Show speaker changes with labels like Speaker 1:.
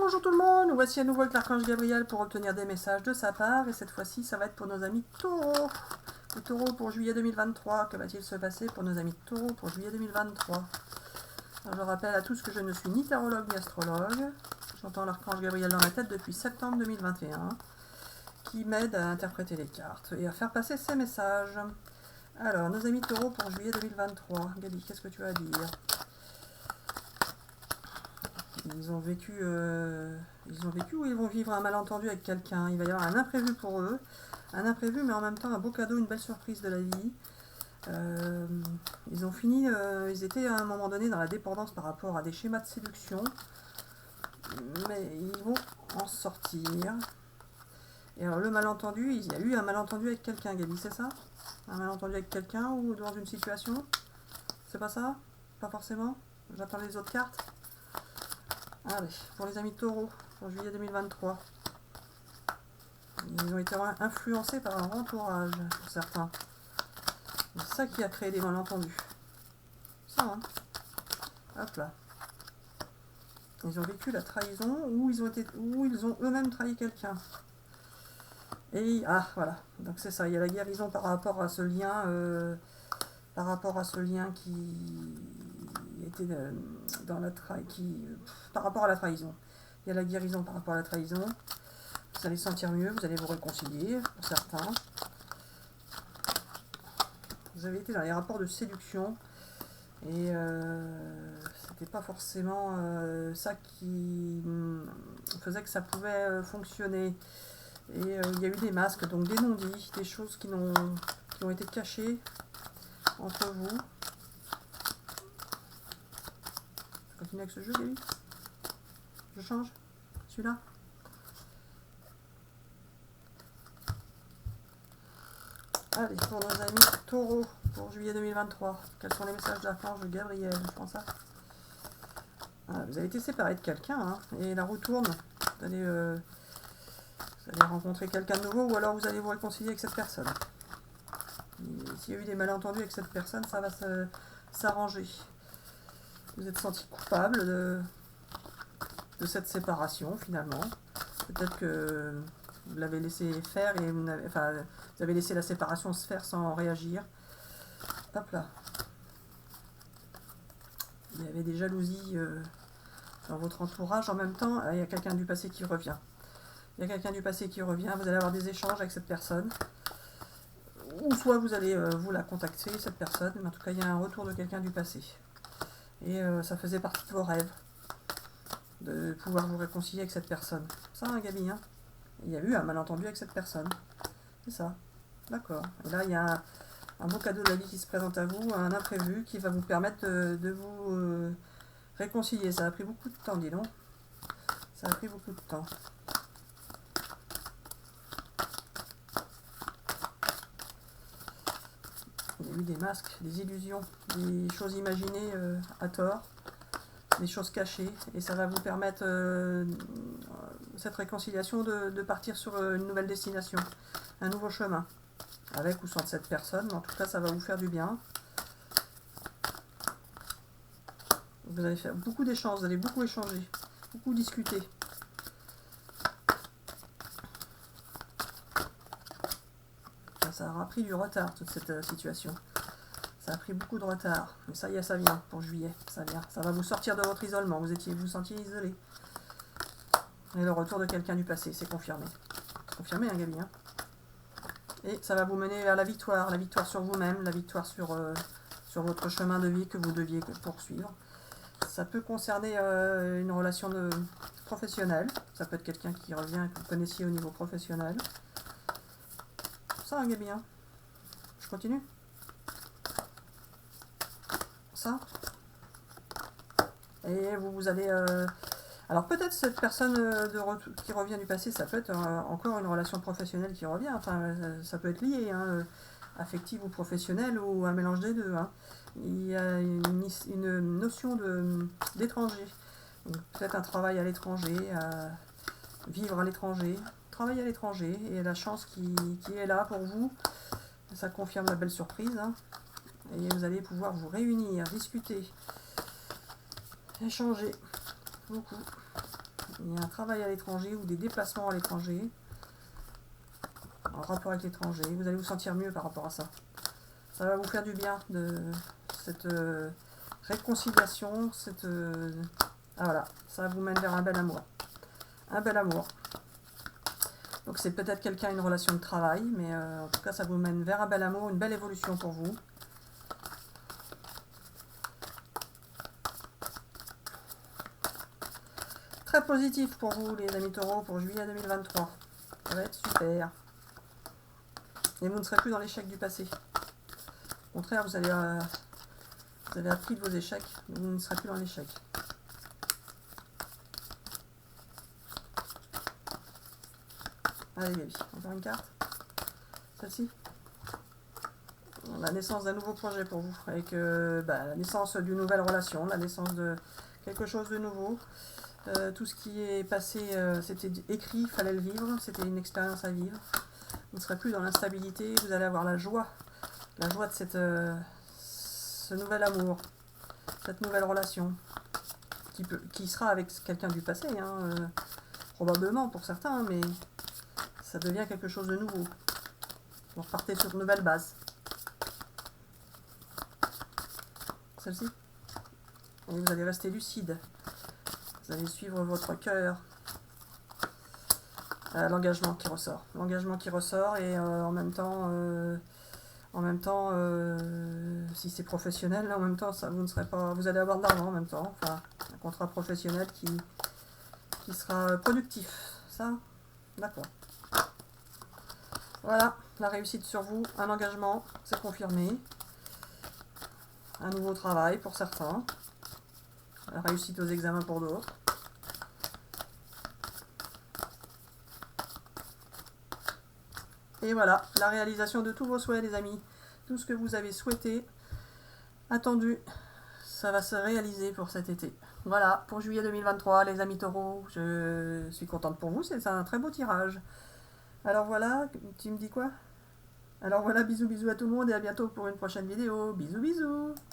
Speaker 1: Bonjour tout le monde, nous voici à nouveau avec l'archange Gabriel pour obtenir des messages de sa part, et cette fois-ci ça va être pour nos amis taureaux. Les taureaux pour juillet 2023, que va-t-il se passer pour nos amis taureaux pour juillet 2023? Alors, je rappelle à tous que je ne suis ni tarologue ni astrologue, j'entends l'archange Gabriel dans ma tête depuis septembre 2021, qui m'aide à interpréter les cartes et à faire passer ces messages. Alors, nos amis taureaux pour juillet 2023, Gabi, qu'est-ce que tu as à dire? Ils ont vécu ou ils vont vivre un malentendu avec quelqu'un. Il va y avoir un imprévu pour eux. Un imprévu, mais en même temps un beau cadeau, une belle surprise de la vie. Ils ont fini, ils étaient à un moment donné dans la dépendance par rapport à des schémas de séduction. Mais ils vont en sortir. Et alors le malentendu, il y a eu un malentendu avec quelqu'un, Gabi, c'est ça? Un malentendu avec quelqu'un ou dans une situation? C'est pas ça? Pas forcément? J'attends les autres cartes. Allez, pour les amis taureaux, pour juillet 2023. Ils ont été influencés par leur entourage, pour certains. C'est ça qui a créé des malentendus. Ça, hein. Hop là. Ils ont vécu la trahison ou ils ont eux-mêmes trahi quelqu'un. Et voilà. Donc c'est ça. Il y a la guérison par rapport à ce lien, qui était dans la par rapport à la trahison. Il y a la guérison par rapport à la trahison. Vous allez sentir mieux, vous allez vous réconcilier pour certains. Vous avez été dans les rapports de séduction et c'était pas forcément ça qui faisait que ça pouvait fonctionner. Et il y a eu des masques, donc des non-dits, des choses qui ont été cachées entre vous. Je continue avec ce jeu, Gaby? Je change? Celui-là? Allez, pour nos amis taureaux, pour juillet 2023, quels sont les messages de l'archange Gabriel? Je prends ça. Vous avez été séparés de quelqu'un, hein, et la roue tourne. Vous allez rencontrer quelqu'un de nouveau, ou alors vous allez vous réconcilier avec cette personne. S'il y a eu des malentendus avec cette personne, ça va s'arranger. Vous êtes senti coupable de cette séparation, finalement. Peut-être que vous l'avez laissé faire et vous avez laissé la séparation se faire sans réagir. Hop là. Il y avait des jalousies dans votre entourage. En même temps, il y a quelqu'un du passé qui revient. Il y a quelqu'un du passé qui revient. Vous allez avoir des échanges avec cette personne. Ou soit vous allez vous la contacter, cette personne. Mais en tout cas, il y a un retour de quelqu'un du passé. Et ça faisait partie de vos rêves. De pouvoir vous réconcilier avec cette personne. Ça, hein, Gabi, hein? Il y a eu un malentendu avec cette personne. C'est ça. D'accord. Et là, il y a un beau cadeau de la vie qui se présente à vous, un imprévu qui va vous permettre de vous réconcilier. Ça a pris beaucoup de temps, dis donc. Ça a pris beaucoup de temps. Il y a eu des masques, des illusions, des choses imaginées à tort, des choses cachées, et ça va vous permettre, cette réconciliation, de partir sur une nouvelle destination, un nouveau chemin, avec ou sans cette personne, mais en tout cas ça va vous faire du bien. Vous allez faire beaucoup d'échanges, vous allez beaucoup échanger, beaucoup discuter. Ça aura pris du retard, toute cette situation. Ça a pris beaucoup de retard. Mais ça y est, ça vient pour juillet. Ça vient. Ça va vous sortir de votre isolement. Vous sentiez isolé. Et le retour de quelqu'un du passé, c'est confirmé. C'est confirmé, hein, Gabi, hein. Et ça va vous mener vers la victoire sur vous-même, la victoire sur votre chemin de vie que vous deviez poursuivre. Ça peut concerner une relation professionnelle. Ça peut être quelqu'un qui revient que vous connaissiez au niveau professionnel. Ça, hein, Gabi, hein. Je continue. Ça. Et vous allez... alors peut-être cette personne qui revient du passé, ça peut être encore une relation professionnelle qui revient. Enfin, ça peut être lié, hein, affective ou professionnelle, ou un mélange des deux. Hein. Il y a une notion d'étranger. Peut-être un travail à l'étranger, vivre à l'étranger, travailler à l'étranger, et la chance qui est là pour vous, ça confirme la belle surprise. Hein. Et vous allez pouvoir vous réunir, discuter, échanger beaucoup. Il y a un travail à l'étranger ou des déplacements à l'étranger. En rapport avec l'étranger. Vous allez vous sentir mieux par rapport à ça. Ça va vous faire du bien de cette réconciliation. Ah voilà, ça vous mène vers un bel amour. Un bel amour. Donc c'est peut-être quelqu'un, une relation de travail, mais en tout cas ça vous mène vers un bel amour, une belle évolution pour vous. Très positif pour vous les amis taureaux pour juillet 2023. Ça va être super. Et vous ne serez plus dans l'échec du passé. Au contraire, vous avez appris de vos échecs, mais vous ne serez plus dans l'échec. Allez, Gabi, encore une carte. Celle-ci. La naissance d'un nouveau projet pour vous, avec la naissance d'une nouvelle relation, la naissance de quelque chose de nouveau. Tout ce qui est passé, c'était écrit, il fallait le vivre, c'était une expérience à vivre. Vous ne serez plus dans l'instabilité, vous allez avoir la joie de ce nouvel amour, cette nouvelle relation, qui sera avec quelqu'un du passé, probablement pour certains, mais ça devient quelque chose de nouveau. Vous repartez sur de nouvelles bases. Celle-ci. Et vous allez rester lucide. Vous allez suivre votre cœur. L'engagement qui ressort. L'engagement qui ressort et en même temps, si c'est professionnel, en même temps, vous allez avoir de l'argent en même temps. Enfin, un contrat professionnel qui sera productif. Ça, d'accord. Voilà, la réussite sur vous, un engagement, c'est confirmé. Un nouveau travail pour certains. La réussite aux examens pour d'autres. Et voilà, la réalisation de tous vos souhaits, les amis. Tout ce que vous avez souhaité, attendu, ça va se réaliser pour cet été. Voilà, pour juillet 2023, les amis taureaux, je suis contente pour vous, c'est un très beau tirage. Alors voilà, tu me dis quoi? Alors voilà, bisous bisous à tout le monde et à bientôt pour une prochaine vidéo. Bisous bisous.